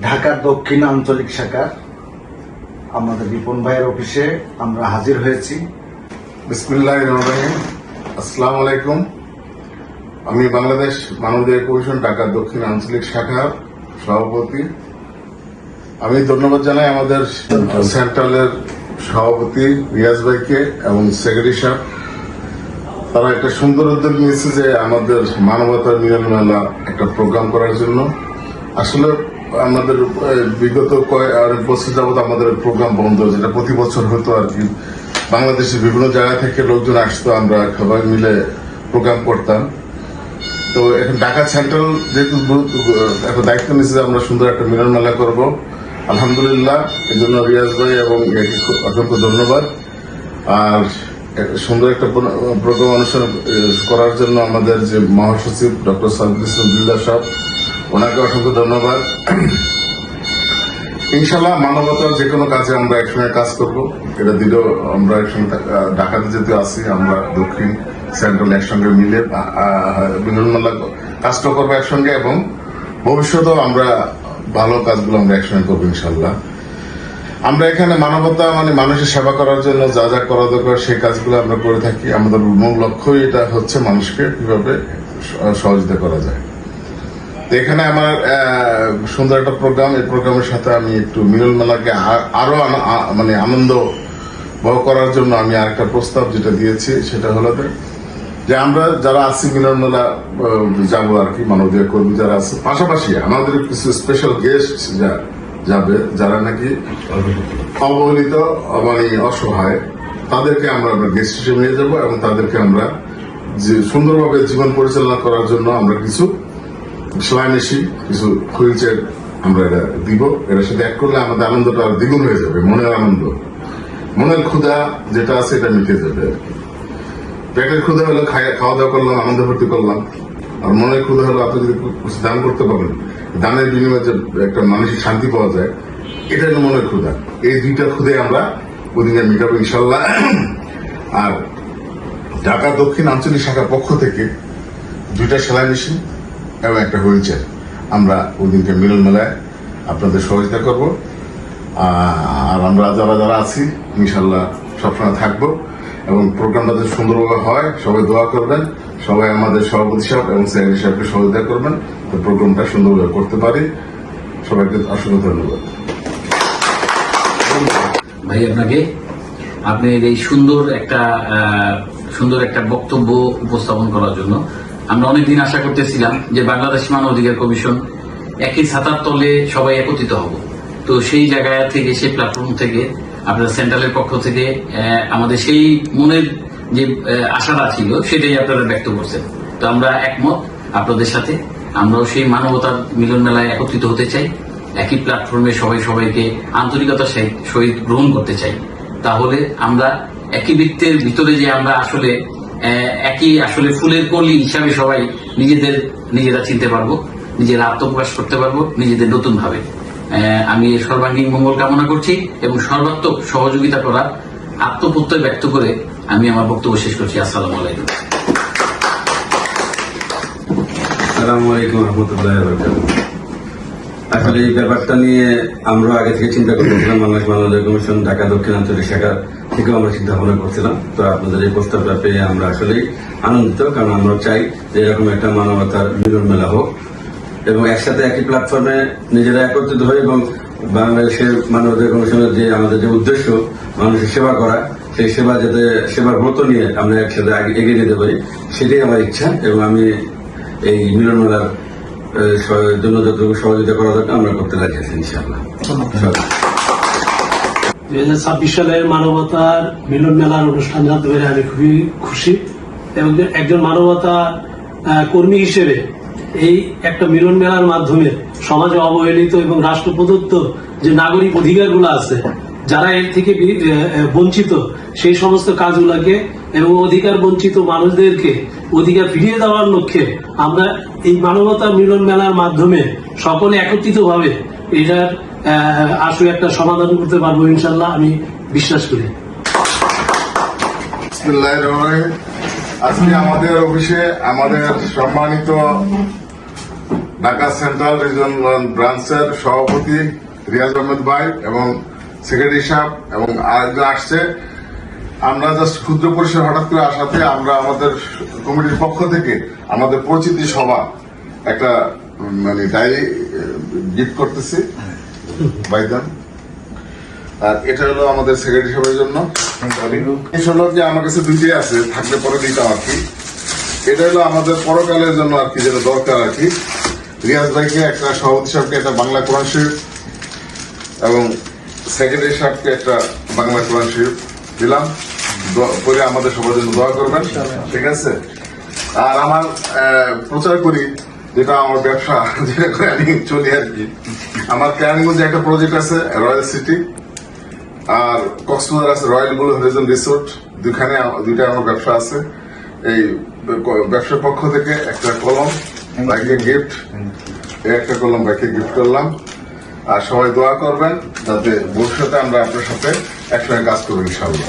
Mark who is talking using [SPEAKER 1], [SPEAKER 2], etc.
[SPEAKER 1] ঢাকার দক্ষিণ আঞ্চলিক শাখা আমাদের রিপন ভাইয়ের অফিসে আমরা হাজির হয়েছি।
[SPEAKER 2] বিসমিল্লাহির রহমানির রহিম। আসসালামু আলাইকুম। আমি বাংলাদেশ মানবাধিকার কমিশন ঢাকার দক্ষিণ আঞ্চলিক শাখার সভাপতি। আমি ধন্যবাদ জানাই আমাদের সেন্ট্রালের সভাপতি রিয়াজ ভাইকে এবং সেক্রেটারি সাহেব। তারা একটা সুন্দর উদ্যোগ নিয়েছে যে আমাদের মানবতার মিলন মেলা একটা প্রোগ্রাম করার জন্য। আসলে আমাদের বিগত অনেক বছর যাবৎ আমাদের প্রোগ্রাম বন্ধ, যেটা প্রতি বছর হতো আর কি। বাংলাদেশের বিভিন্ন জায়গা থেকে লোকজন আসতো, আমরা সবাই মিলে প্রোগ্রাম করতাম। তো এখন ঢাকা সেন্ট্রাল যেহেতু একটা দায়িত্ব নিয়েছে যে আমরা সুন্দর একটা মিলন মেলা করব, আলহামদুলিল্লাহ এই জন্য রিয়াজ ভাই এবং অসংখ্য ধন্যবাদ। আর সুন্দর একটা প্রোগ্রাম অনুষ্ঠান করার জন্য আমাদের যে মহাসচিব ডক্টর সাবির ইসলাম সাহেব, ওনাকে অসংখ্য ধন্যবাদ। ইনশাল্লাহ মানবতার যে কোনো কাজে আমরা একসঙ্গে কাজ করব, এটা দিলেও আমরা একসঙ্গে ঢাকাতে যেতে আসি, আমরা দক্ষিণ সেন্ট্রাল একসঙ্গে মিলে মিলনমেলা কাজটা করবো একসঙ্গে, এবং ভবিষ্যতেও আমরা ভালো কাজগুলো আমরা একসঙ্গে করবো ইনশাল্লাহ। আমরা এখানে মানবতা মানে মানুষের সেবা করার জন্য যা যা করা দরকার সেই কাজগুলো আমরা করে থাকি। আমাদের মূল লক্ষ্যই এটা হচ্ছে মানুষকে কিভাবে সহযোগিতা করা যায়। এখানে আমার সুন্দর একটা প্রোগ্রাম, এই প্রোগ্রামের সাথে আমি একটু মিলন মেলাকে আরো মানে আনন্দ বহ করার জন্য আমি আরেকটা প্রস্তাব যেটা দিয়েছি, সেটা হলো যে আমরা যারা আছি মিলন মেলা যাবো আর কি, মানবাধিকার কর্মী যারা আছে, পাশাপাশি আমাদের কিছু স্পেশাল গেস্ট যাবে যারা নাকি অবহেলিত মানে অসহায়, তাদেরকে আমরা গেস্ট হিসেবে নিয়ে যাবো এবং তাদেরকে আমরা সুন্দরভাবে জীবন পরিচালনা করার জন্য আমরা কিছু সেলাই মেশিন, কিছু হুইল চেয়ার আমরা এটা দিব। এটার সাথে এক করলে আমাদের আনন্দটা আর দ্বিগুণ হয়ে যাবে। মনের আনন্দ, মনের ক্ষুধা যেটা আছে এটা মিটে যাবে। পেটের ক্ষুধা হলো খাওয়া দাওয়া করলাম, আনন্দ ভর্তি করলাম, আর মনের ক্ষুধা হলো আপনি যদি দান করতে পারেন, দানের বিনিময়ে যে একটা মানসিক শান্তি পাওয়া যায়, এটা হলো মনের ক্ষুধা। এই দুইটা ক্ষুদে আমরা ওদিনে মিটাবো ইনশাল্লাহ। আর ঢাকা দক্ষিণ আঞ্চলিক শাখার পক্ষ থেকে 2টা সেলাই মেশিন এবং একটা হুইল চেয়ার আমরা ওদিনকে মিলন মেলায় আপনাদের সহযোগিতা করব। আর আমরা যারা যারা আছি ইনশাল্লাহ সবসময় থাকবো, এবং প্রোগ্রামটা যদি সুন্দরভাবে হয় সবাই দোয়া করবেন, সবাই আমাদের সভাপতি সাহেব এবং সেক্রেটারি সাহেবকে সহযোগিতা করবেন, তো প্রোগ্রামটা সুন্দরভাবে করতে পারি। সবাইকে অসংখ্য ধন্যবাদ।
[SPEAKER 3] ভাই আপনাকে আপনি এই সুন্দর একটা বক্তব্য উপস্থাপন করার জন্য আমরা অনেকদিন আশা করতেছিলাম যে বাংলাদেশ মানবাধিকার কমিশন একই ছাতার তলে সবাই একত্রিত হব। তো সেই জায়গা থেকে, সেই প্ল্যাটফর্ম থেকে আপনার সেন্ট্রালের পক্ষ থেকে আমাদের সেই মনের যে আশাটা ছিল সেটাই আপনারা ব্যক্ত করছেন। তো আমরা একমত আপনাদের সাথে, আমরাও সেই মানবতার মিলন মেলায় একত্রিত হতে চাই, একই প্ল্যাটফর্মে সবাই সবাইকে আন্তরিকতার সহিত গ্রহণ করতে চাই। তাহলে আমরা একই বৃত্তের ভিতরে যে আমরা আসলে ফুলের কলি হিসাবে সবাই নিজেরা চিনতে পারবো, নিজেরা আত্মপ্রকাশ করতে পারবো নিজেদের নতুন ভাবে। আমি সর্বাঙ্গীন মঙ্গল কামনা করছি এবং সর্বাত্মক সহযোগিতা করার আত্মপ্রত্যয় ব্যক্ত করে আমি আমার বক্তব্য শেষ করছি। আসসালামু আলাইকুম।
[SPEAKER 4] আসসালামু আলাইকুম রহমতুল্লাহি ওয়া বারাকাতুহু। আসলে এই ব্যাপারটা নিয়ে আমরা আগে থেকে চিন্তা করতেছিলাম, বাংলাদেশ মানবাধিকার কমিশন ঢাকা দক্ষিণ আঞ্চলিক শাখা থেকেও আমরা চিন্তা ভাবনা করছিলাম। তো আপনাদের এই প্রস্তাবটা পেয়ে আমরা আসলেই আনন্দিত, কারণ আমরা চাই যে এরকম একটা মানবতার মিলন মেলা হোক এবং একসাথে একই প্ল্যাটফর্মে নিজেরা একত্রিত হই, এবং বাংলাদেশের মানবাধিকার কমিশনের যে আমাদের যে উদ্দেশ্য মানুষের সেবা করা, সেই সেবার ব্রত নিয়ে আমরা একসাথে এগিয়ে যেতে পারি, সেটাই আমার ইচ্ছা। এবং আমি এই মিলন মেলার জন্য যতটুকু সহযোগিতা করা দরকার আমরা করতে রাজি আছি ইনশাআল্লাহ।
[SPEAKER 5] 2026 সালের মানবতার মিলন মেলার অনুষ্ঠান জানতে পেরে আমি খুবই খুশি, এবং একজন মানবতা কর্মী হিসেবে এই একটা মিলন মেলার মাধ্যমে সমাজে অবহেলিত এবং রাষ্ট্র প্রদত্ত যে নাগরিক অধিকারগুলো আছে, যারা এর থেকে বঞ্চিত, সেই সমস্ত কাজগুলোকে এবং অধিকার বঞ্চিত মানুষদেরকে অধিকার ফিরিয়ে দেওয়ার লক্ষ্যে আমরা এই মানবতা মিলন মেলার মাধ্যমে সকলে একত্রিত ভাবে এটার আসলে একটা সমাধান করতে পারবো ইনশাল্লাহ, আমি বিশ্বাস করি।
[SPEAKER 2] বিসমিল্লাহির রহমানির রহিম। আজকে আমাদের অফিসে আমাদের সম্মানিত ঢাকা সেন্ট্রাল রিজিয়ন ব্রাঞ্চের সভাপতি রিয়াজ আহমেদ ভাই এবং সেক্রেটারি সাহেব এবং আরেকজন আসছে। আমরা জাস্ট ক্ষুদ্র পরিসর হঠাৎ করে আসাতে আমরা আমাদের কমিটির পক্ষ থেকে আমাদের পরিচিতি সভা একটা মানে ডায়েরি গিফট করতেছি বাইদান। আর এটা হলো আমাদের সেক্রেটারি সাহেবের জন্য। এই হলো যে আমার কাছে দুইটাই আছে, থাকলে পরে দিতাম আর কি। এটা হলো আমাদের পরকালের জন্য আর কি, যেটা দরকার আর কি। রিয়াজ ভাইকে একটা, সভাপতি সাহেবকে একটা বাংলা কোরআন শরীফ এবং সেক্রেটারি সাহেবকে একটা বাংলা কোরআন শরীফ দিলাম। পরে আমাদের সবার জন্য দোয়া করবেন, ঠিক আছে? আর আমার প্রচার করি, যেটা আমার ব্যবসা, যেটা করে আমি চলি আর কি। আমার ক্যারানীগঞ্জে একটা প্রজেক্ট আছে রয়্যাল সিটি, আর কক্সবাজার আছে রয়্যাল ব্লু হরিজন রিসোর্ট। দুইটা আমার ব্যবসা আছে। এই ব্যবসার পক্ষ থেকে একটা কলম বাইকে গিফট, একটা কলম বাইকে গিফট করলাম। আর সবাই দোয়া করবেন যাতে ভবিষ্যতে আমরা আপনার সাথে একসঙ্গে কাজ করবো ইনশাআল্লাহ।